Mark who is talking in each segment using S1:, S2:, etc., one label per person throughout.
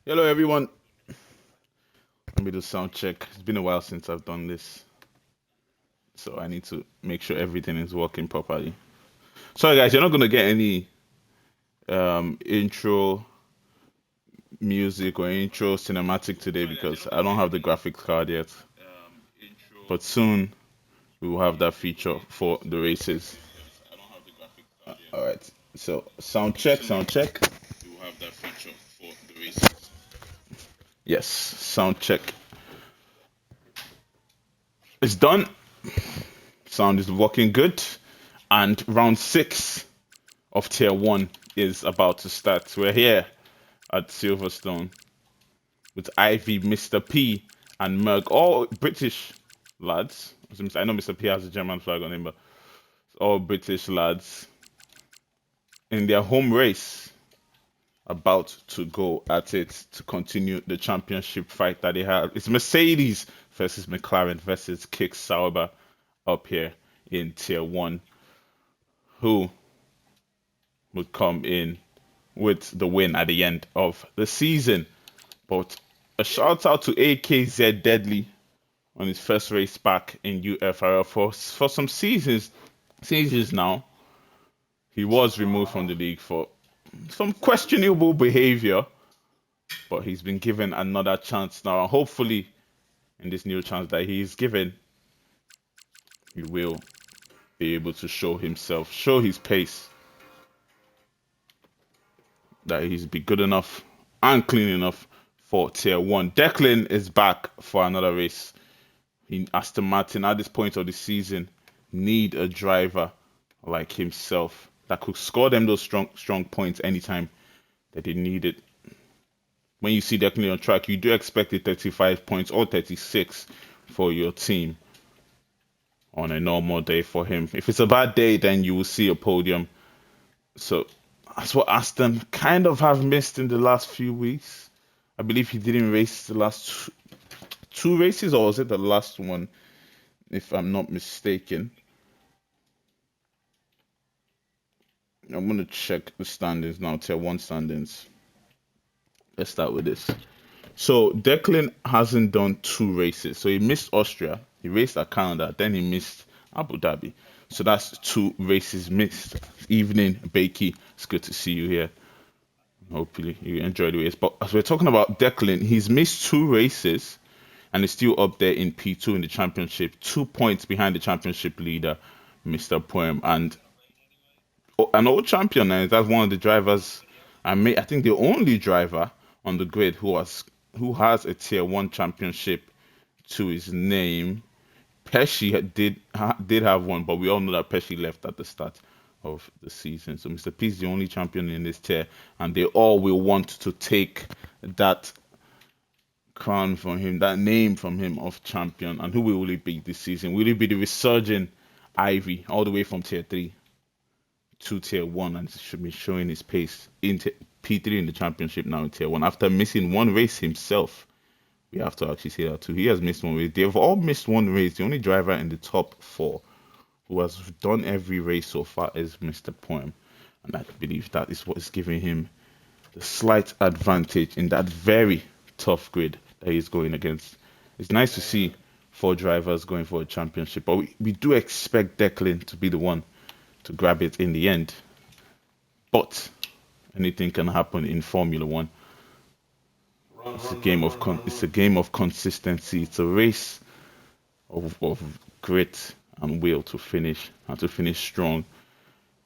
S1: Hello, everyone. Let me do sound check. It's been a while since I've done this, so I need to make sure everything is working properly. Sorry, guys, you're not gonna get any intro music or intro cinematic today because I don't have the graphics card yet. But soon we will have that feature for the races. All right. So sound check, sound check. Yes, sound check. It's done. Sound is working good. And round six of tier one is about to start. We're here at Silverstone with Ivy, Mr. P, and Merg, all British lads. I know Mr. P has a German flag on him, but all British lads in their home race about to go at it to continue the championship fight that they have. It's Mercedes versus McLaren versus Kick Sauber up here in tier one. Who would come in with the win at the end of the season? But a shout out to AKZ Deadly on his first race back in UFRL for some seasons now. He was removed from the league for some questionable behavior, but he's been given another chance now. And hopefully, in this new chance that he's given, he will be able to show himself, show his pace, that he's be good enough and clean enough for tier one. Declan is back for another race. Aston Martin at this point of the season need a driver like himself that could score them those strong points anytime that they need it. When you see Declan on track, you do expect a 35 points or 36 for your team on a normal day for him. If it's a bad day, then you will see a podium. So that's what Aston kind of have missed in the last few weeks. I believe he didn't race the last two races, or was it the last one, if I'm not mistaken? I'm gonna check the standings now, tier one standings. Let's start with this. So Declan hasn't done two races. So he missed Austria, he raced at Canada, then he missed Abu Dhabi. So that's two races missed. Evening, Bakey. It's good to see you here. Hopefully you enjoy the race. But as we're talking about Declan, he's missed two races and is still up there in P2 in the championship, 2 points behind the championship leader, Mr. Poem, and an old champion. And that's one of the drivers. I think the only driver on the grid who has a tier one championship to his name. Pesci did have one, but we all know that Pesci left at the start of the season. So Mr. P is the only champion in this tier, and they all will want to take that crown from him, that name from him of champion. And who will it be this season? Will it be the resurgent Ivy, all the way from tier three to tier one, and should be showing his pace in P3 in the championship now in tier one after missing one race himself? We have to actually say that too. He has missed one race. They've all missed one race. The only driver in the top four who has done every race so far is Mr. Poem. And I believe that is what is giving him the slight advantage in that very tough grid that he's going against. It's nice to see four drivers going for a championship, but we do expect Declan to be the one to grab it in the end. But anything can happen in Formula One. It's a game of consistency. It's a race of grit and will to finish and to finish strong.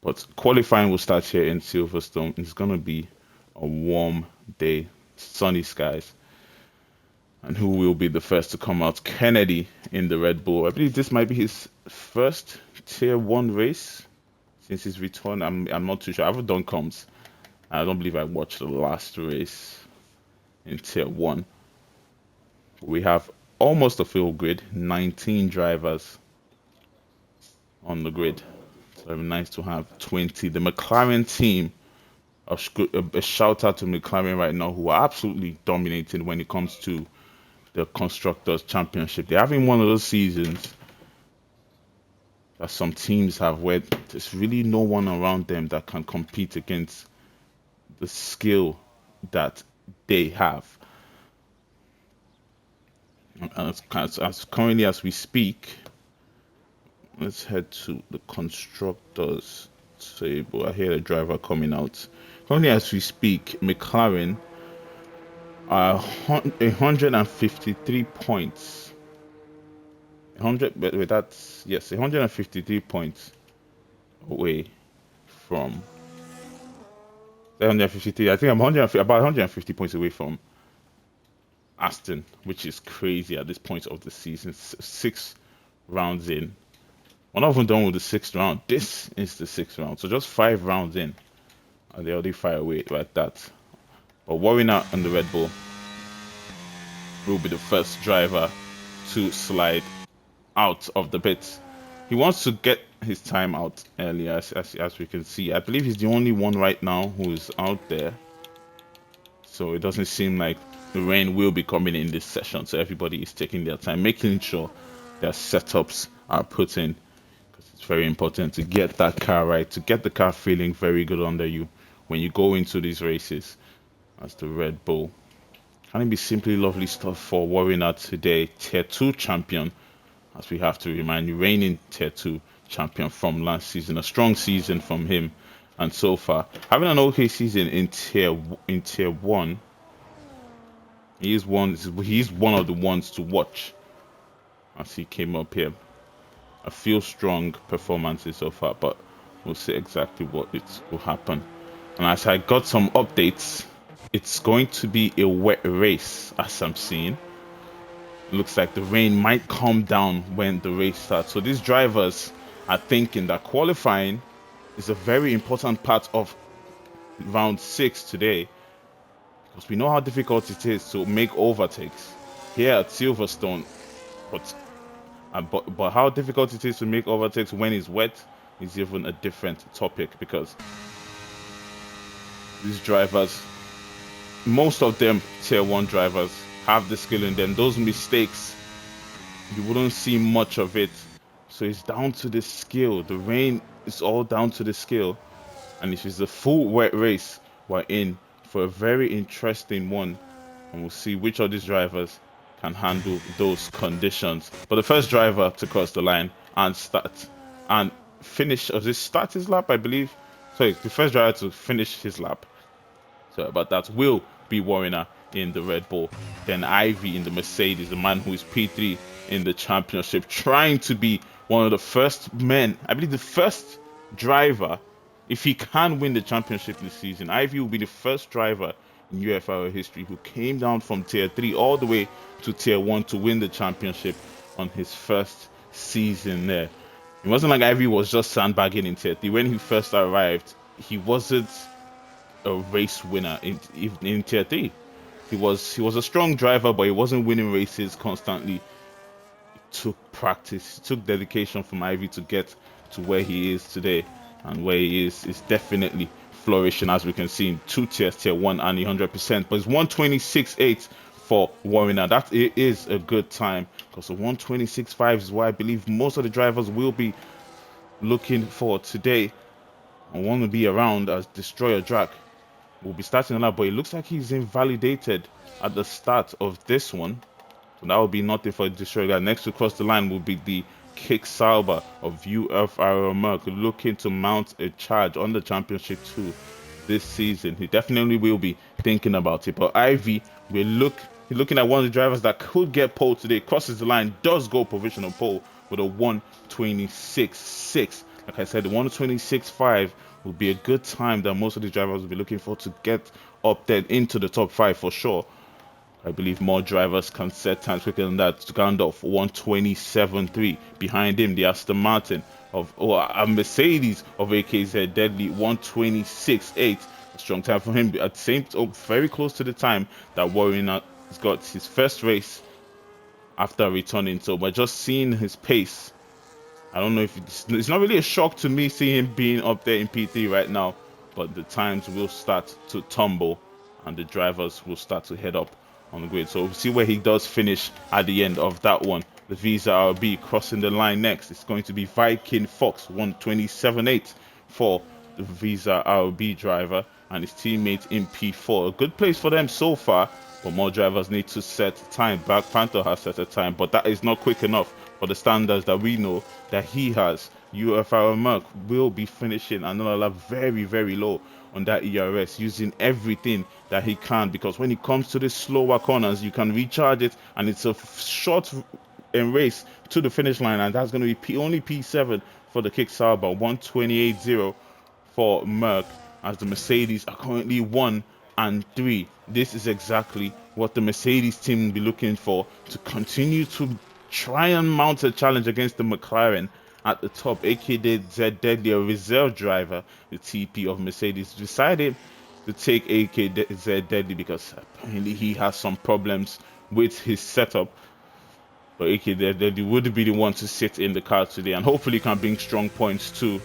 S1: But qualifying will start here in Silverstone. It's gonna be a warm day, sunny skies. And who will be the first to come out? Kennedy in the Red Bull. I believe this might be his first tier one race since his return. I'm not too sure. I haven't done comms. I don't believe I watched the last race in tier one. We have almost a full grid, 19 drivers on the grid. So it'd be nice to have 20. The McLaren team, a shout out to McLaren right now, who are absolutely dominating when it comes to the Constructors' Championship. They're having one of those seasons that some teams have where there's really no one around them that can compete against the skill that they have. As currently as we speak, let's head to the constructors table. I hear the driver coming out. Currently as we speak, McLaren are 153 points. 100, but that's, yes, 153 points away from 153. I think I'm 100, about 150 points away from Aston, which is crazy at this point of the season. 6 rounds in. We're not even done with the 6th round. This is the 6th round. So just 5 rounds in. And they already fire away like that. But Warner on the Red Bull will be the first driver to slide out of the pits. He wants to get his time out earlier, as we can see. I believe he's the only one right now who is out there. So it doesn't seem like the rain will be coming in this session. So everybody is taking their time, making sure their setups are put in. Because it's very important to get that car right, to get the car feeling very good under you when you go into these races. That's the Red Bull. Can it be simply lovely stuff for Warner today? Tier 2 champion, as we have to remind you, reigning Tier 2 champion from last season. A strong season from him. And so far, having an okay season in tier 1, he's one of the ones to watch as he came up here. I feel strong performances so far, but we'll see exactly what will happen. And as I got some updates, it's going to be a wet race, as I'm seeing. Looks like the rain might calm down when the race starts. So these drivers are thinking that qualifying is a very important part of round 6 today, because we know how difficult it is to make overtakes here at Silverstone. But how difficult it is to make overtakes when it's wet is even a different topic, because these drivers, most of them tier 1 drivers, have the skill in them. Those mistakes, you wouldn't see much of it. So it's down to the skill. The rain is all down to the skill. And if it's a full wet race, we're in for a very interesting one. And we'll see which of these drivers can handle those conditions. But the first driver to cross the line and start his lap, I believe. Sorry, the first driver to finish his lap. So, but that will be Warner in the Red Bull. Then Ivy in the Mercedes, the man who is P3 in the championship, trying to be one of the first men, I believe the first driver, if he can win the championship this season. Ivy will be the first driver in UFRL history who came down from tier 3 all the way to tier 1 to win the championship on his first season there. It wasn't like Ivy was just sandbagging in tier 3. When he first arrived, he wasn't a race winner in tier 3. He was a strong driver, but he wasn't winning races constantly. It took practice, it took dedication from Ivy to get to where he is today. And where he is definitely flourishing, as we can see in 2 tiers, tier 1 and 100%. But it's 126.8 for Warner. That is a good time, because the 126.5 is what I believe most of the drivers will be looking for today and want to be around as Destroyer Drag. Will be starting a lap, but it looks like he's invalidated at the start of this one. So that will be nothing for Destroyer. Next to cross the line will be the Kick Sauber of UFRL Merck, looking to mount a charge on the championship too this season. He definitely will be thinking about it. But Ivy, he's looking at one of the drivers that could get pole today. Crosses the line, does go provisional pole with a 126.6. Like I said, the 126.5 will be a good time that most of the drivers will be looking for to get up there into the top 5 for sure. I believe more drivers can set times quicker than that. Gandalf 127.3. Behind him, the Aston Martin a Mercedes of AKZ Deadly 126.8. A strong time for him. At the same time, very close to the time that Warner has got his first race after returning. So by just seeing his pace, I don't know if it's not really a shock to me seeing him being up there in P3 right now, but the times will start to tumble and the drivers will start to head up on the grid. So we'll see where he does finish at the end of that one. The Visa RB crossing the line next. It's going to be Viking Fox 127.8 for the Visa RB driver. and his teammate in P4. A good place for them so far, but more drivers need to set time. Black Panther has set a time, but that is not quick enough for the standards that we know that he has. UFRL Merck will be finishing another lap very, very low on that ERS, using everything that he can, because when it comes to the slower corners, you can recharge it, and it's a short race to the finish line, and that's going to be only P7 for the Kick Sauber, 128.0 for Merck, as the Mercedes are currently 1 and 3. This is exactly what the Mercedes team will be looking for to continue to try and mount a challenge against the McLaren at the top. AKZ Deadly, a reserve driver, the TP of Mercedes, decided to take AKZ Deadly because apparently he has some problems with his setup. But AKZ Deadly would be the one to sit in the car today and hopefully can bring strong points to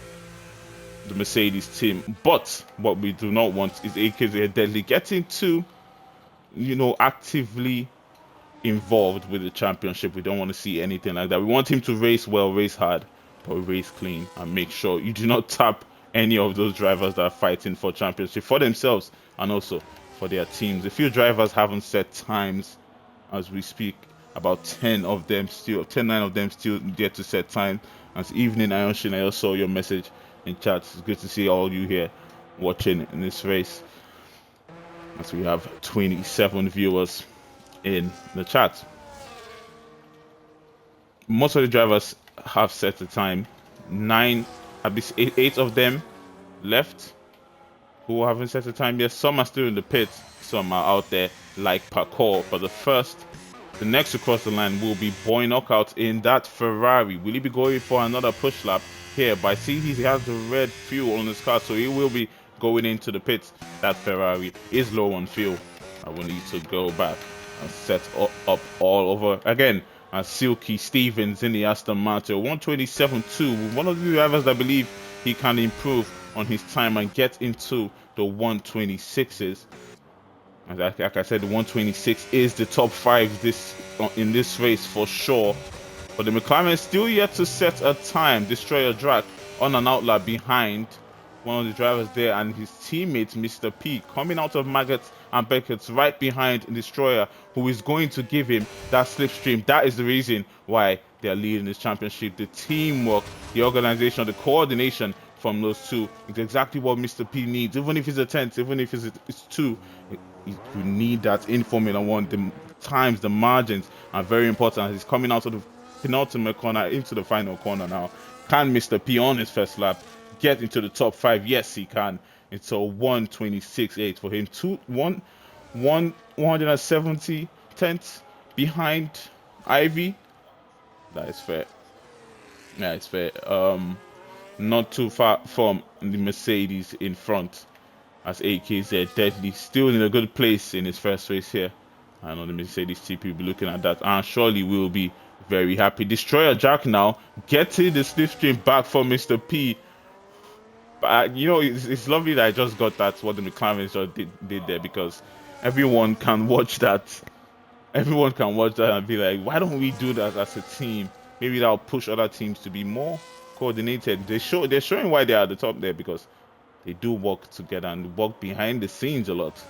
S1: the Mercedes team. But what we do not want is AKZ Deadly getting too, actively involved with the championship. We don't want to see anything like that. We want him to race well, race hard, but race clean, and make sure you do not tap any of those drivers that are fighting for championship for themselves and also for their teams. A few drivers haven't set times as we speak. About 9 of them still yet to set time. As evening, Ionshin, I also saw your message in chat. It's good to see all you here watching in this race, as we have 27 viewers in the chat. Most of the drivers have set the time. 9, at least 8 of them left who haven't set the time yet. Some are still in the pit, some are out there like parkour. But the next to cross the line will be Boy Knockout in that Ferrari. Will he be going for another push lap here? But I see he has the red fuel on his car, so he will be going into the pits. That Ferrari is low on fuel. I will need to go back and set up all over again. As Silky Stevens in the Aston Martin, 127.2, one of the drivers that believe he can improve on his time and get into the 126s. And like I said, the 126 is the top 5 in this race for sure. But the McLaren is still yet to set a time. Destroyer Drag on an outlap behind one of the drivers there, and his teammate Mr. P coming out of Maggot and Beckett's right behind Destroyer, who is going to give him that slipstream. That is the reason why they are leading this championship. The teamwork, the organization, the coordination from those two is exactly what Mr. P needs. Even if it's a 10th, even if it's 2, you need that in Formula 1. The times, the margins are very important. He's coming out of the penultimate corner into the final corner now. Can Mr. P on his first lap get into the top 5? Yes, he can. It's a 126.8 for him. 170 tenths behind Ivy. That is fair. Yeah, it's fair. Not too far from the Mercedes in front, as AKZ Deadly still in a good place in his first race here. I know the Mercedes TP will be looking at that, and surely will be very happy. Destroyer Jack now getting the slipstream back for Mr. P. But it's lovely that I just got that, what the McLaren just did there, because everyone can watch that. Everyone can watch that and be like, why don't we do that as a team? Maybe that'll push other teams to be more coordinated. They're showing why they are at the top there, because they do work together and work behind the scenes a lot.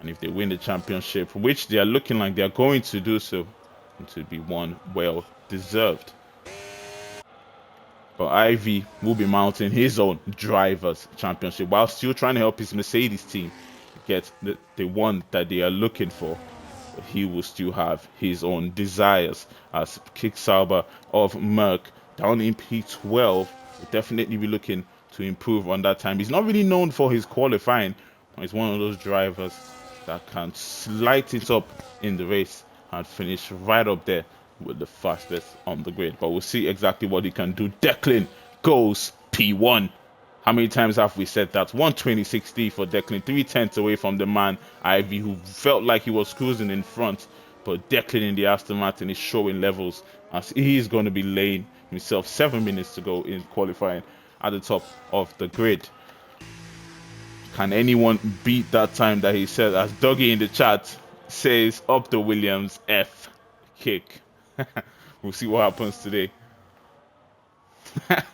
S1: And if they win the championship, which they are looking like they are going to do so, it will be one well deserved. But Ivy will be mounting his own drivers championship while still trying to help his Mercedes team get the one that they are looking for. But he will still have his own desires, as Kick Sauber of Merck down in P12 will definitely be looking to improve on that time. He's not really known for his qualifying, but he's one of those drivers that can light it up in the race and finish right up there with the fastest on the grid. But we'll see exactly what he can do. Declan goes P1. How many times have we said that? 126D for Declan, 3 tenths away from the man Ivy, who felt like he was cruising in front. But Declan in the Aston Martin is showing levels, as he's going to be laying himself 7 minutes to go in qualifying at the top of the grid. Can anyone beat that time that he said? As Dougie in the chat says, up the Williams F kick. We'll see what happens today.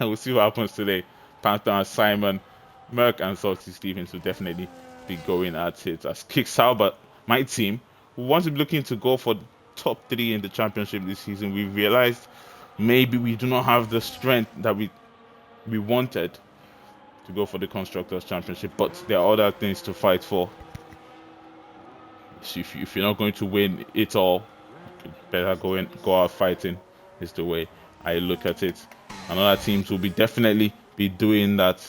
S1: We'll see what happens today. Panther and Simon Merck and Salty Stevens will definitely be going at it. As Kick Sauber, my team, who wants to be looking to go for top 3 in the championship this season, we realized maybe we do not have the strength that we wanted to go for the Constructors' Championship, but there are other things to fight for. So if you're not going to win it all, you better go out fighting, is the way I look at it. And other teams will definitely be doing that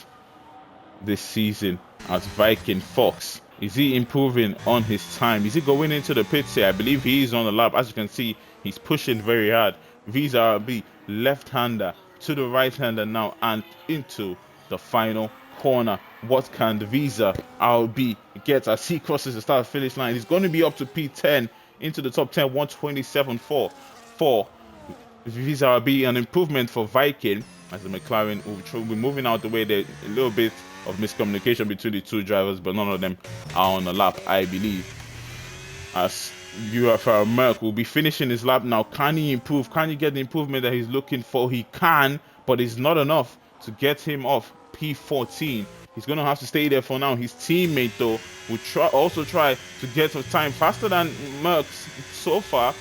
S1: this season. As Viking Fox, is he improving on his time? Is he going into the pits here? I believe he is on the lap. As you can see, he's pushing very hard. Visa RB, left-hander to the right-hander now and into the final corner. What can the Visa RB get as he crosses the start finish line? He's going to be up to P10 into the top 10, 127.4 for Visa RB, an improvement for Viking, as the McLaren will be moving out the way. There a little bit of miscommunication between the two drivers, but none of them are on the lap, I believe. As UFRL Merck will be finishing his lap now. Can he improve? Can he get the improvement that he's looking for? He can, but it's not enough to get him off P14. He's going to have to stay there for now. His teammate, though, will also try to get some time faster than Merck so far,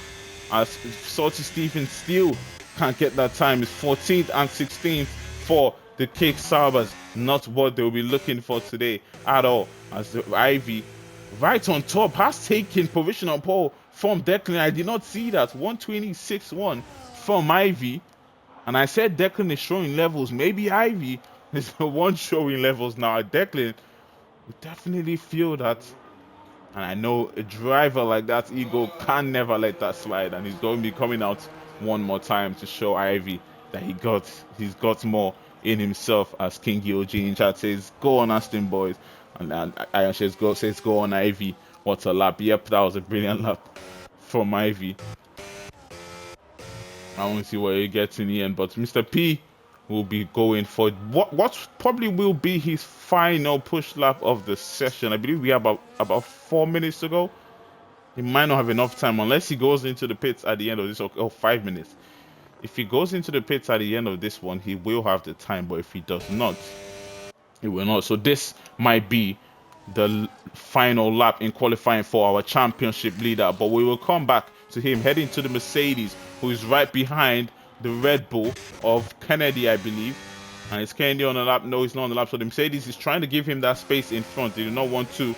S1: as Salty Stevens still can't get that time. It's 14th and 16th for the Kick Saubers. Not what they'll be looking for today at all, as the Ivy right on top has taken provisional pole from Declan. I did not see that. 126.1 from Ivy. And I said Declan is showing levels. Maybe Ivy is the one showing levels now. Declan would definitely feel that. And I know a driver like that, Ego, can never let that slide. And he's going to be coming out one more time to show Ivy that he's got more in himself, as Kingy OG in chat says, go on Aston boys. And Iron says, go on Ivy. What a lap. Yep, that was a brilliant lap from Ivy. I want to see what he gets in the end. But Mr. P will be going for what probably will be his final push lap of the session. I believe we have about 4 minutes to go. He might not have enough time unless he goes into the pits at the end of this, or 5 minutes. If he goes into the pits at the end of this one, he will have the time, but if he does not, he will not. So this might be the final lap in qualifying for our championship leader, but we will come back to him heading to the Mercedes, who is right behind the Red Bull of Kennedy, I believe. And is Kennedy on the lap? No, he's not on the lap. So the Mercedes is trying to give him that space in front. They do not want to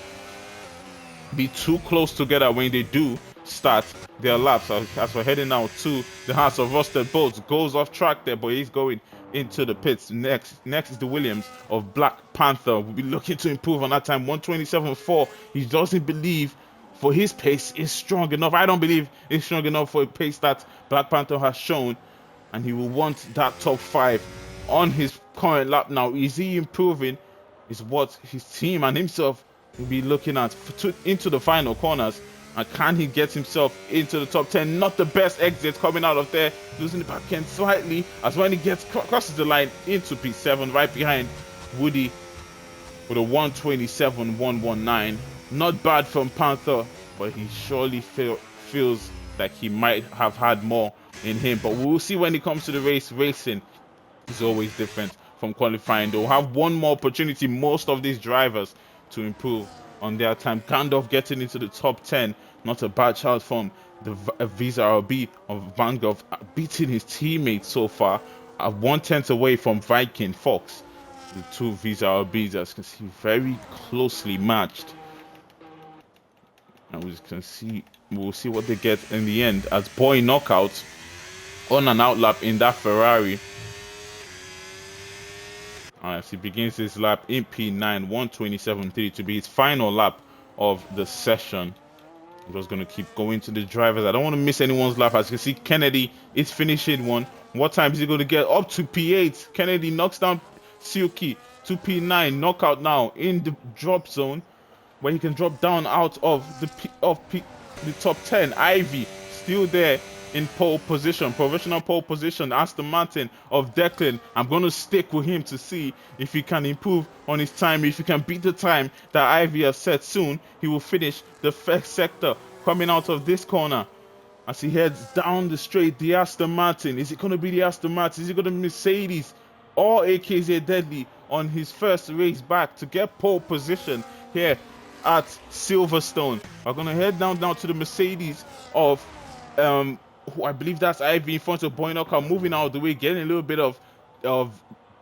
S1: be too close together when they do start their laps. As we're heading now to the House of Rusted Bolts, goes off track there, but he's going into the pits. Next is the Williams of Black Panther. We'll be looking to improve on that time. 127.4. He doesn't believe for his pace is strong enough. I don't believe it's strong enough for a pace that Black Panther has shown, and he will want that top 5 on his current lap now. Is he improving? Is what his team and himself will be looking at into the final corners. And can he get himself into the top 10? Not the best exit coming out of there, losing the back end slightly, as when he crosses the line into P7, right behind Woody with a 127.119. Not bad from Panther, but he surely feels like he might have had more in him. But we'll see when it comes to the race. Racing is always different from qualifying. They'll have one more opportunity, most of these drivers, to improve on their time. Gandalf getting into the top 10, not a bad shout from the Visa RB of Vanguard, beating his teammates so far at 1/10 away from Viking Fox. The two Visa RBs, as you can see, very closely matched. And we can see, we'll see what they get in the end, as Boy Knockout on an outlap in that Ferrari. As he begins his lap in P9, 127.3 to be his final lap of the session. I'm just going to keep going to the drivers. I don't want to miss anyone's lap. As you can see, Kennedy is finishing one. What time is he going to get? Up to P8. Kennedy knocks down Silky to P9. Knockout now in the drop zone, where he can drop down out of the top 10. Ivy still there in pole position, provisional pole position. Aston Martin of Declan. I'm going to stick with him to see if he can improve on his time. If he can beat the time that Ivy has set soon, he will finish the first sector coming out of this corner. As he heads down the straight, the Aston Martin. Is it going to be the Aston Martin? Is it going to be Mercedes or AKZ Deadly on his first race back to get pole position here at Silverstone. We're going to head down to the Mercedes of who I believe that's Ivy in front of Boynoka, moving out of the way, getting a little bit of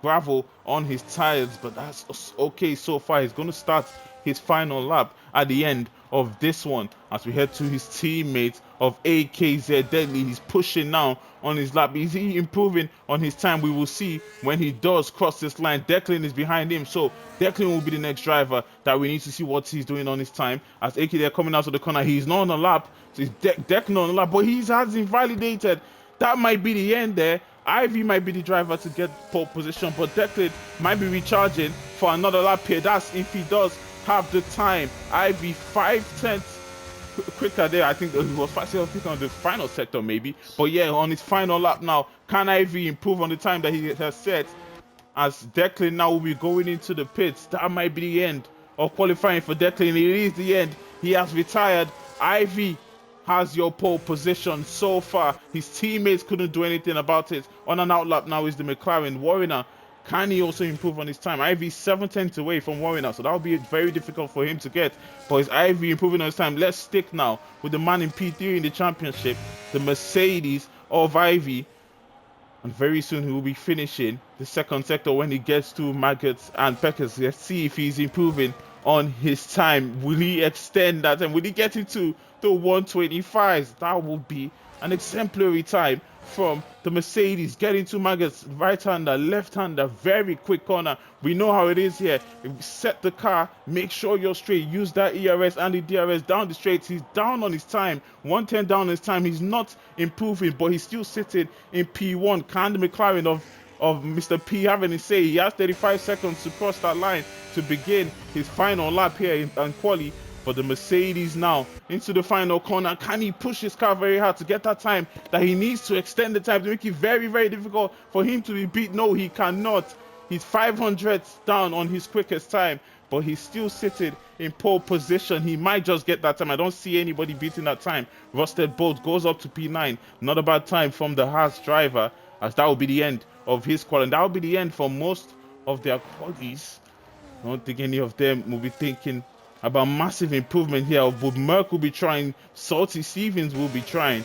S1: gravel on his tires, but that's okay so far. He's going to start his final lap at the end of this one as we head to his teammate of AKZ Deadly. He's pushing now on his lap. Is he improving on his time? We will see when he does cross this line. Declan is behind him, so Declan will be the next driver that we need to see what he's doing on his time. As AKZ coming out of the corner, he's not on the lap, so it's Declan on the lap, but he has invalidated. That might be the end there. Ivy might be the driver to get pole position, but Declan might be recharging for another lap here. That's if he does have the time. Ivy 5/10 quicker there. I think he was 5/10 quicker on the final sector maybe. But yeah, on his final lap now, can Ivy improve on the time that he has set? As Declan now will be going into the pits. That might be the end of qualifying for Declan. It is the end. He has retired. Ivy has your pole position so far. His teammates couldn't do anything about it. On an out lap now is the McLaren. Warner, can he also improve on his time? Ivy 7/10 away from Warner, so that will be very difficult for him to get. But is Ivy improving on his time? Let's stick now with the man in P3 in the championship, the Mercedes of Ivy. And very soon he will be finishing the second sector when he gets to Maggots and Peckers. Let's see if he's improving on his time. Will he extend that and will he get into the 125s? That will be an exemplary time from the Mercedes. Getting to Maggots, right-hander, left-hander, very quick corner. We know how it is here. Set the car, make sure you're straight, use that ERS and the DRS down the straights. He's down on his time, 110 down on his time. He's not improving, but he's still sitting in P1. Can the McLaren of Mr. P having his say? He has 35 seconds to cross that line to begin his final lap here in quali. For the Mercedes now into the final corner. Can he push his car very hard to get that time that he needs to extend the time to make it very, very difficult for him to be beat? No, he cannot. He's 500 down on his quickest time, but he's still sitting in pole position. He might just get that time. I don't see anybody beating that time. Rusted Bolt goes up to P9. Not a bad time from the Haas driver, as that will be the end of his qual. And that will be the end for most of their qualies. I don't think any of them will be thinking about massive improvement here. But Merck will be trying, Salty Stevens will be trying,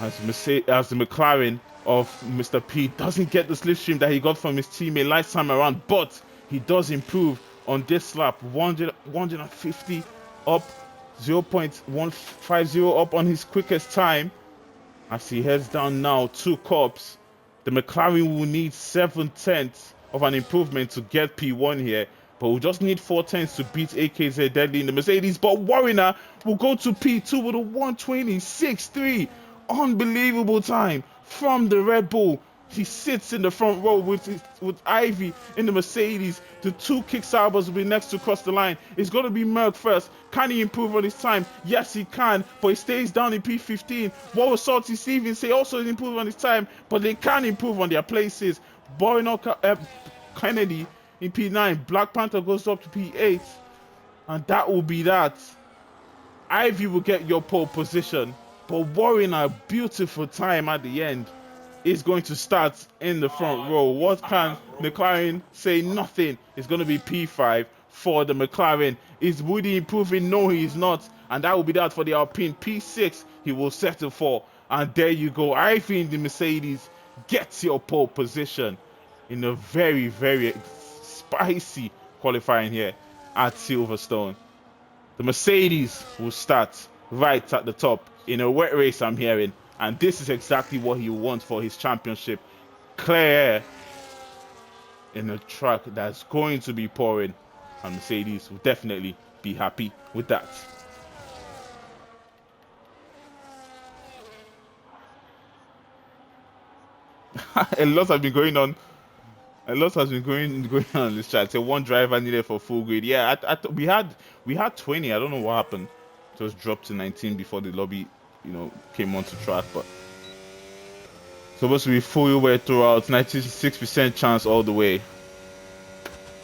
S1: as the McLaren of Mr. P doesn't get the slipstream that he got from his teammate last time around, but he does improve on this lap. 150 up, 0.150 up on his quickest time as he heads down now 2 corps. The McLaren will need 7/10 of an improvement to get P1 here, but we'll just need 4/10 to beat AKZ Deadly in the Mercedes. But Warner will go to P2 with a 126.3. Unbelievable time from the Red Bull. He sits in the front row with Ivy in the Mercedes. The 2 Kicksabers will be next to cross the line. It's going to be Merck first. Can he improve on his time? Yes, he can, but he stays down in P15. What will Salty Stevens say? Also improve on his time, but they can improve on their places. Boynoka, Kennedy in P9. Black Panther goes up to P8, and that will be that. Ivy will get your pole position, but Warner, a beautiful time at the end, is going to start in the front row. What can McLaren say? Nothing. It's going to be P5 for the McLaren. Is Woody improving? No, he is not. And that will be that for the Alpine. P6 he will settle for. And there you go. Ivy in the Mercedes gets your pole position in a very, very spicy qualifying here at Silverstone. The Mercedes will start right at the top in a wet race, I'm hearing. And this is exactly what he wants for his championship. Clear air in a track that's going to be pouring. And Mercedes will definitely be happy with that. A lot has been going on. A lot has been going on this chat. So one driver needed for full grid. Yeah, we had 20. I don't know what happened. It was dropped to 19 before the lobby, came onto track. But supposed to be full way throughout. 96% chance all the way.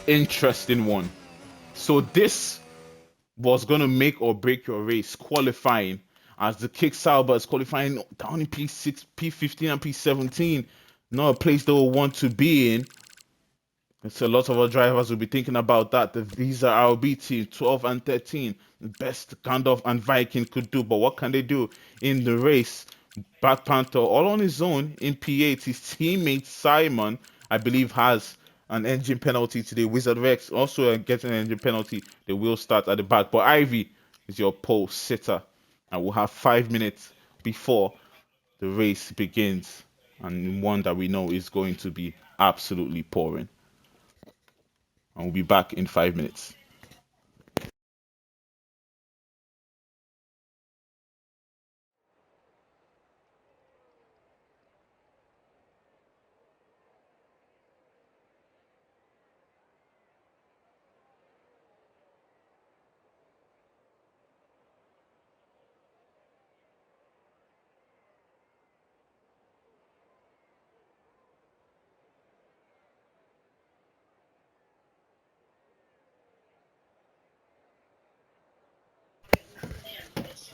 S1: Interesting one. So this was gonna make or break your race qualifying, as the Kick Sauber is qualifying down in P6, P15, and P17. Not a place they will want to be in. It's a lot of our drivers will be thinking about that. The Visa RB team, 12 and 13, the best Gandalf and Viking could do. But what can they do in the race? Black Panther, all on his own in P8. His teammate Simon, I believe, has an engine penalty today. Wizard Rex also gets an engine penalty. They will start at the back. But Ivy is your pole sitter. And we'll have 5 minutes before the race begins. And one that we know is going to be absolutely pouring. And we'll be back in 5 minutes.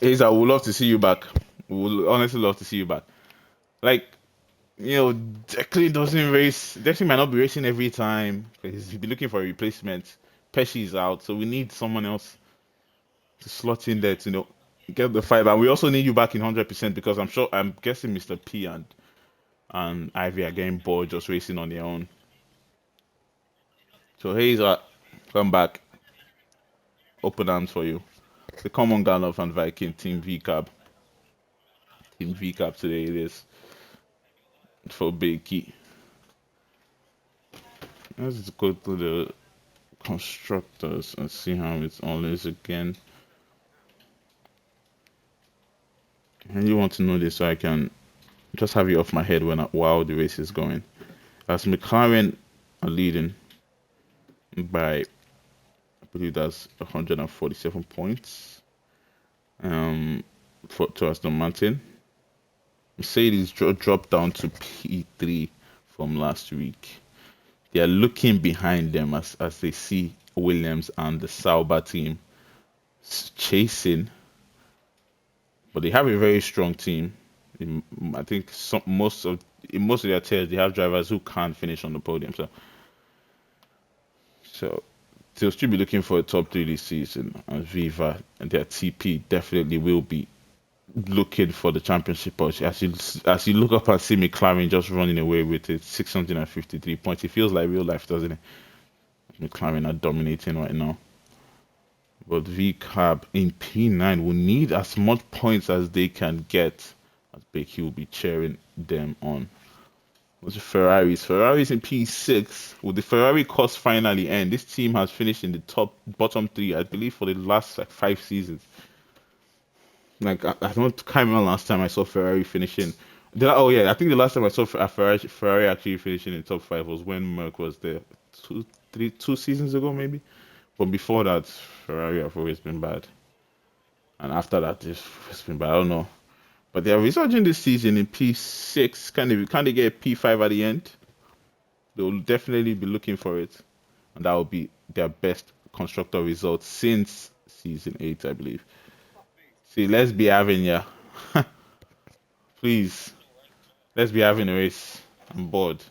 S1: Hazel, we would love to see you back. We would honestly love to see you back. Like, Declan doesn't race. Declan might not be racing every time because he'll be looking for a replacement. Pesci is out, so we need someone else to slot in there to get the five. And we also need you back in 100% because I'm guessing Mr. P and Ivy are getting bored just racing on their own. So Hazel, come back. Open arms for you. The common Gandalf and Viking Team V Cab. Team V Cab today it is for Big Key. Let's go to the constructors and see how it's all is again. And you want to know this so I can just have it off my head while the race is going. As McLaren are leading by, I believe that's 147 points. To Aston Martin. Mercedes dropped down to P3 from last week. They are looking behind them as they see Williams and the Sauber team chasing, but they have a very strong team. I think most of their tiers they have drivers who can't finish on the podium, so they'll still be looking for a top three this season. And Viva and their TP definitely will be looking for the championship push. As you look up and see McLaren just running away with it, 653 points. It feels like real life, doesn't it? McLaren are dominating right now. But VCAB in P9 will need as much points as they can get, as Becky will be cheering them on. What's the Ferraris? Ferraris in P6. Will the Ferrari course finally end? This team has finished in the bottom three, I believe, for the last 5 seasons. Like can't remember last time I saw Ferrari finishing. I think the last time I saw Ferrari actually finishing in top 5 was when Merck was there 2 seasons ago maybe. But before that, Ferrari have always been bad, and after that, it's been bad. I don't know, but they are resurging this season in P6. Can they get P5 at the end? They will definitely be looking for it, and that will be their best constructor result since season 8, I believe. See, let's be having please. Let's be having a race. I'm bored.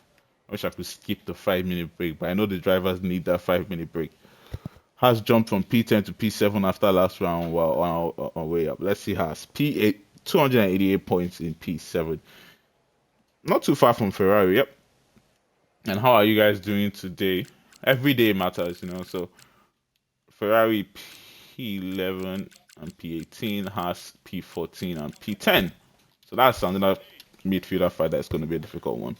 S1: I wish I could skip the 5-minute break, but I know the drivers need that 5-minute break. Has jumped from P10 to P7 after last round while on way up. Let's see Haas. P8, 288 points in P7. Not too far from Ferrari, yep. And how are you guys doing today? Every day matters, so Ferrari P11 and P18, Haas P14 and P10. So that's another midfielder fight that's going to be a difficult one.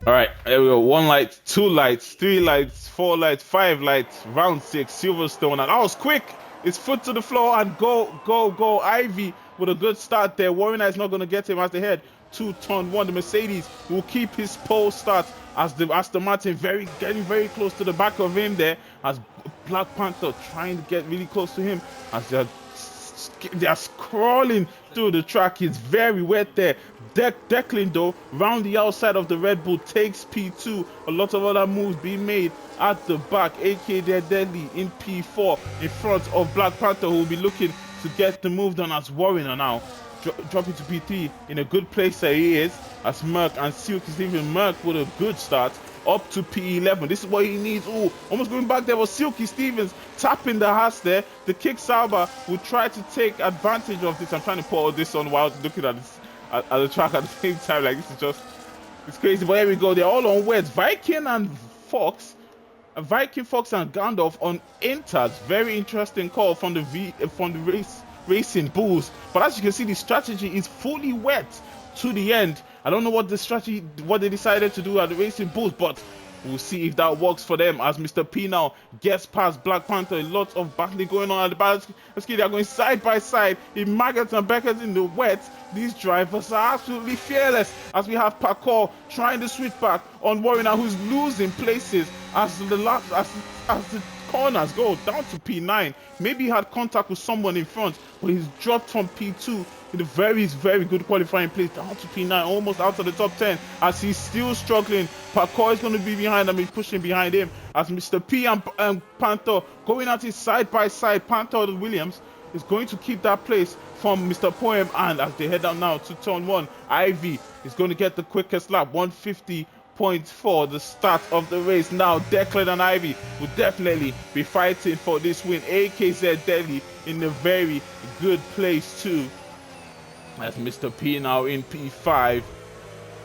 S1: All right, there we go. 1 light, 2 lights, 3 lights, 4 lights, 5 lights. Round 6, Silverstone, and that was quick. It's foot to the floor and go. Ivy with a good start there. Warren is not going to get him as the head. 2 turn 1. The Mercedes will keep his pole start as the Aston Martin getting very close to the back of him there. As Black Panther trying to get really close to him as they're They are crawling through the track. It's very wet there. Declan, though, round the outside of the Red Bull, takes P2. A lot of other moves being made at the back. AK Deadly in P4 in front of Black Panther, who will be looking to get the move done as Warrior now. Dropping to P3 in a good place there he is, as Merc and Silk is leaving Merc with a good start up to P11. This is what he needs. Oh, almost going back there was Silky Stevens tapping the Haas there. The Kick Sauber will try to take advantage of this. I'm trying to put all this on while looking at this at the track at the same time. Like, this is just, it's crazy. But here we go. They're all on wets. Viking and Fox and Gandalf on Inters. Very interesting call from the Racing Bulls. But as you can see, the strategy is fully wet to the end. I don't know what they decided to do at the Racing Bulls, but we'll see if that works for them, as Mr. P now gets past Black Panther. A lot of battling going on at the back. They are going side by side in Maggots and Beckett in the wet. These drivers are absolutely fearless, as we have Parkour trying to switch back on Warrior, who's losing places as the corners go down to P9. Maybe he had contact with someone in front, but he's dropped from P2 in a very, very good qualifying place down to P9, almost out of the top 10, as he's still struggling. Parkour is going to be behind him, he's pushing behind him, as Mr. P and Panther going at it side by side. Panther and Williams is going to keep that place from Mr. Poem, and as they head down now to turn 1, Ivy is going to get the quickest lap, 150.4, the start of the race. Now Declan and Ivy will definitely be fighting for this win. AKZ Delhi in a very good place too. That's Mr. P now in P5,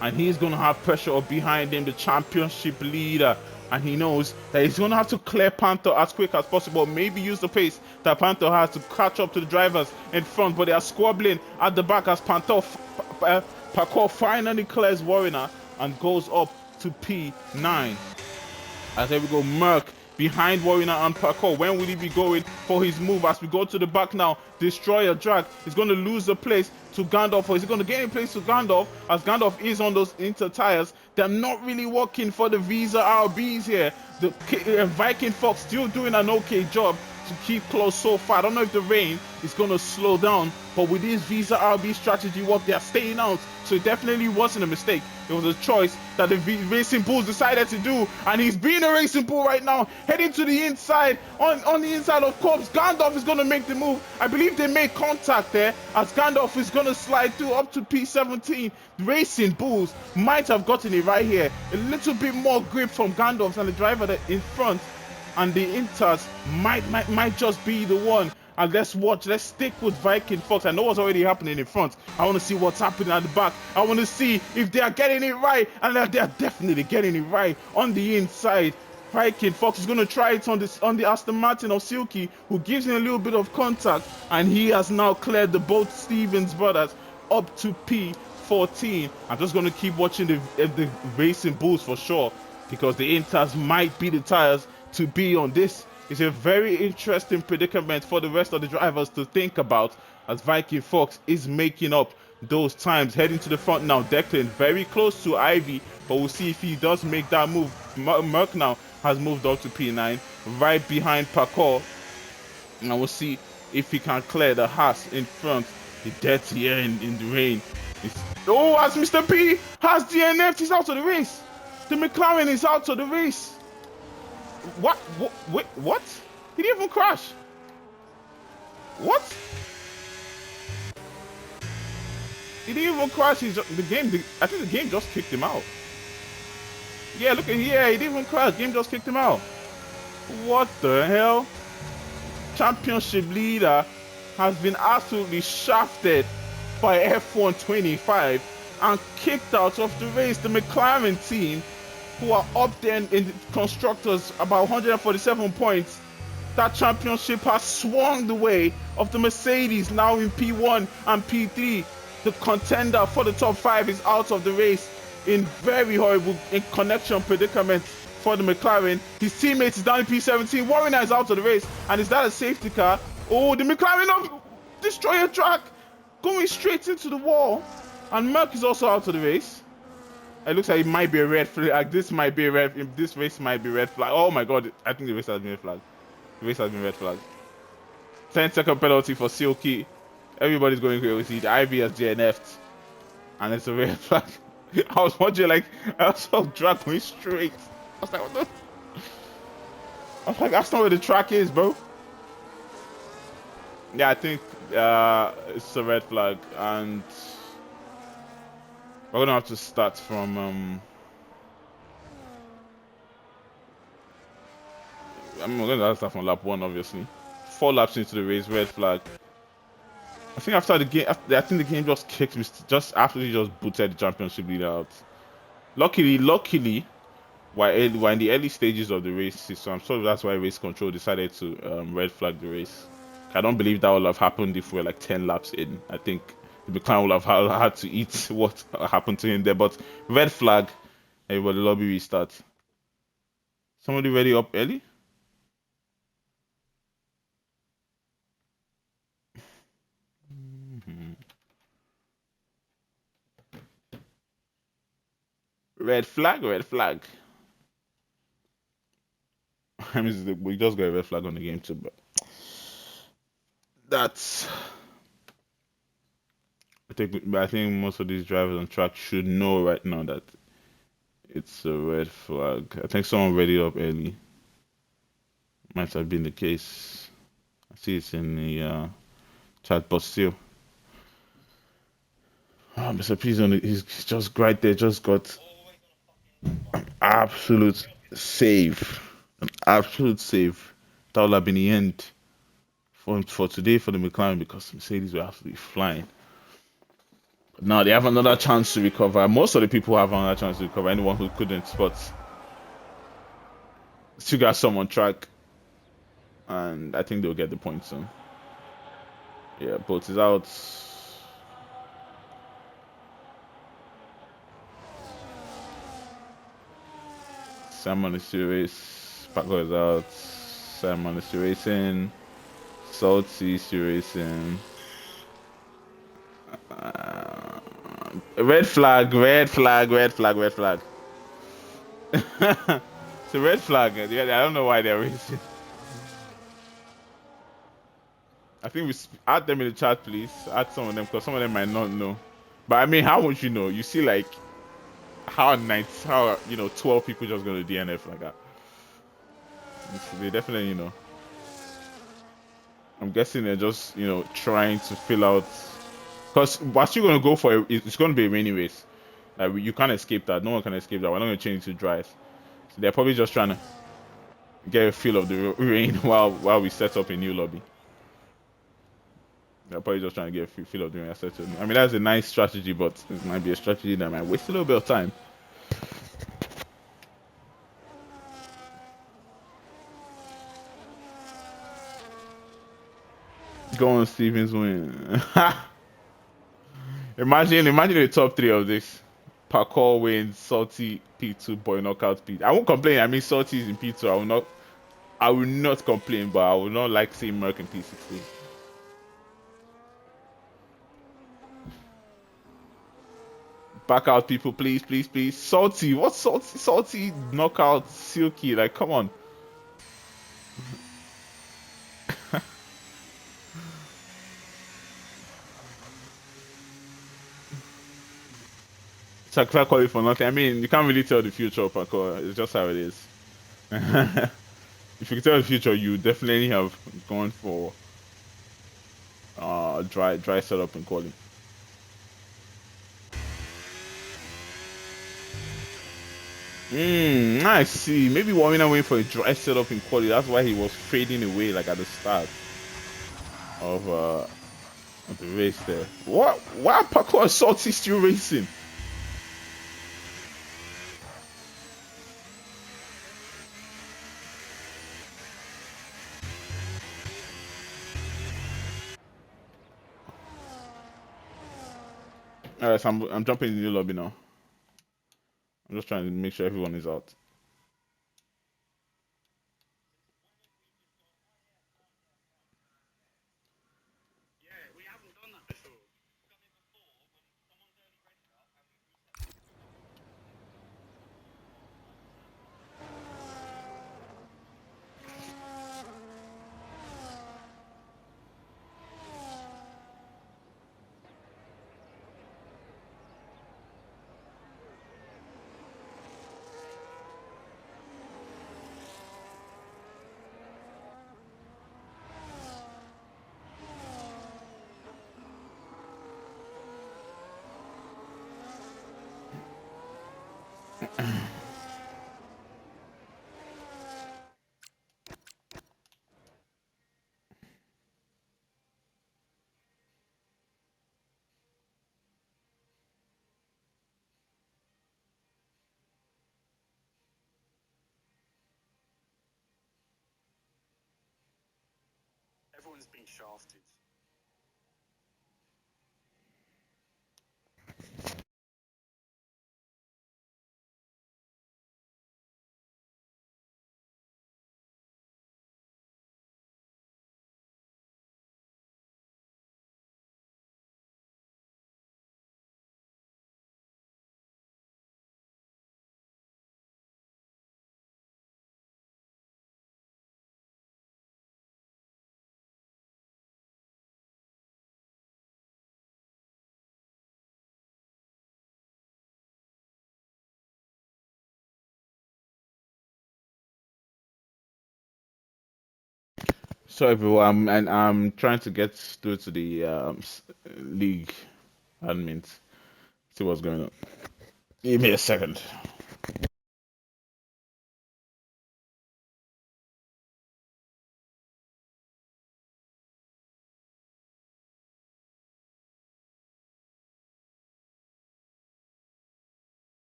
S1: and he's going to have pressure up behind him, the championship leader, and he knows that he's going to have to clear Panther as quick as possible, maybe use the pace that Panther has to catch up to the drivers in front, but they are squabbling at the back as Parkour finally clears Warrior and goes up to P9. As there we go, Merc behind Warrior and Parkour. When will he be going for his move? As we go to the back now, Destroyer Drag is going to lose the place to Gandalf, or is he going to gain a place to Gandalf, as Gandalf is on those Inter tires? They're not really working for the Visa RBs here. The Viking Fox still doing an okay job to keep close so far. I don't know if the rain is going to slow down, but with this Visa RB strategy work, they are staying out, so it definitely wasn't a mistake. It was a choice that the Racing Bulls decided to do, and he's being a Racing Bull right now, heading to the inside. On the inside of Corpse, Gandalf is going to make the move. I believe they made contact there, as Gandalf is going to slide through up to P17. The Racing Bulls might have gotten it right here. A little bit more grip from Gandalf and the driver that in front, and the Inters might just be the one. And let's stick with Viking Fox. I know what's already happening in front. I want to see what's happening at the back. I want to see if they are getting it right, and they are definitely getting it right on the inside. Viking Fox is going to try it on the Aston Martin of Silky, who gives him a little bit of contact, and he has now cleared the both Stevens brothers up to P14. I'm just going to keep watching the Racing Bulls for sure, because the Inters might be the tires to be on. This is a very interesting predicament for the rest of the drivers to think about, as Viking Fox is making up those times. Heading to the front now, Declan very close to Ivy, but we'll see if he does make that move. Merc now has moved up to P9, right behind Parkour, and we'll see if he can clear the Haas in front. The dirty air in the rain. As Mr. P has DNF, he's out of the race. The McLaren is out of the race. What? Wait, what? He didn't even crash. What? He didn't even crash. I think the game just kicked him out. Yeah, look at here. He didn't even crash. Game just kicked him out. What the hell? Championship leader has been absolutely shafted by F125 and kicked out of the race. The McLaren team, who are up there in the constructors, about 147 points. That championship has swung the way of the Mercedes, now in P1 and P3. The contender for the top 5 is out of the race in very horrible connection predicament for the McLaren. His teammates is down in P17. Warren is out of the race, and is that a safety car? Oh, the McLaren of Destroyer Track going straight into the wall, and Merc is also out of the race. It looks like it might be a red flag. This might be a red. This race might be red flag. Oh my god! I think the race has been red flag. The race has been red flag. 10-second penalty for Silky. Everybody's going crazy. The Ivy has DNF'd, and it's a red flag. I was watching like I saw drag going straight. I was like, what the? I was like, that's not where the track is, bro. Yeah, I think it's a red flag, and we're gonna have to start from I mean, we're gonna have to start from lap one, obviously. 4 laps into the race, red flag. I think after the game, I think the game just kicked me just after he just booted the championship leader out. Luckily, while in the early stages of the race, so I'm sure that's why race control decided to red flag the race. I don't believe that would have happened if we were like 10 laps in. I think the McLaren would have had to eat what happened to him there. But red flag, everybody, lobby restart. Somebody ready up early? Red flag, red flag. I mean, we just got a red flag on the game too, but that's. I think most of these drivers on track should know right now that it's a red flag. I think someone read it up early. Might have been the case. I see it's in the chat, but still. Oh, Mr. P's he's just right there, just got an absolute save. An absolute save. That would have been the end for today for the McLaren because Mercedes were absolutely flying. Now they have another chance to recover. Most of the people have another chance to recover. Anyone who couldn't, but still got some on track, and I think they'll get the point soon. Yeah, Bolt is out. Simon is still race. Paco is out. Simon is still racing. Salty is still racing. Red flag, red flag, red flag, red flag. It's a red flag. Yeah, I don't know why they're racing. I think we add them in the chat, please. Add some of them because some of them might not know. But I mean, how would you know? You see, like, how 12 people just go to DNF like that. They definitely, I'm guessing they're just, trying to fill out. Because what you're going to go for, it's going to be a rainy race. Like, you can't escape that. No one can escape that. We're not going to change it to dry. So they're probably just trying to get a feel of the rain while we set up a new lobby. They're probably just trying to get a feel of the rain. I mean, that's a nice strategy, but it might be a strategy that might waste a little bit of time. Go on, Stevens win. imagine the top three of this. Parkour wins, Salty P2, Boy Knockout P. I won't complain. I mean, Salty is in P2. I will not complain, but I will not like seeing Merc in P16. Back out, people, please, please, please. Salty, what's Salty? Salty Knockout Silky, like, come on. Sacrifice call it for nothing. I mean, you can't really tell the future of parkour. It's just how it is. If you can tell the future, you definitely have gone for dry setup in quality. I see. Maybe Wamina went for a dry setup in quality. That's why he was fading away like at the start of the race there. What? Why parkour Salty still racing? Alright, so I'm jumping in the new lobby now. I'm just trying to make sure everyone is out.
S2: Everyone's being shafted.
S1: So everyone, and I'm trying to get through to the league admins. See what's going on. Give me a second.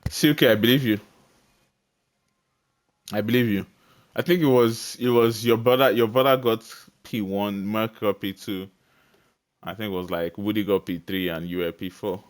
S1: Silky, I believe you. I believe you. I think it was your brother. Your brother got P1, Mark got P2. I think it was like Woody got P3 and you were P4.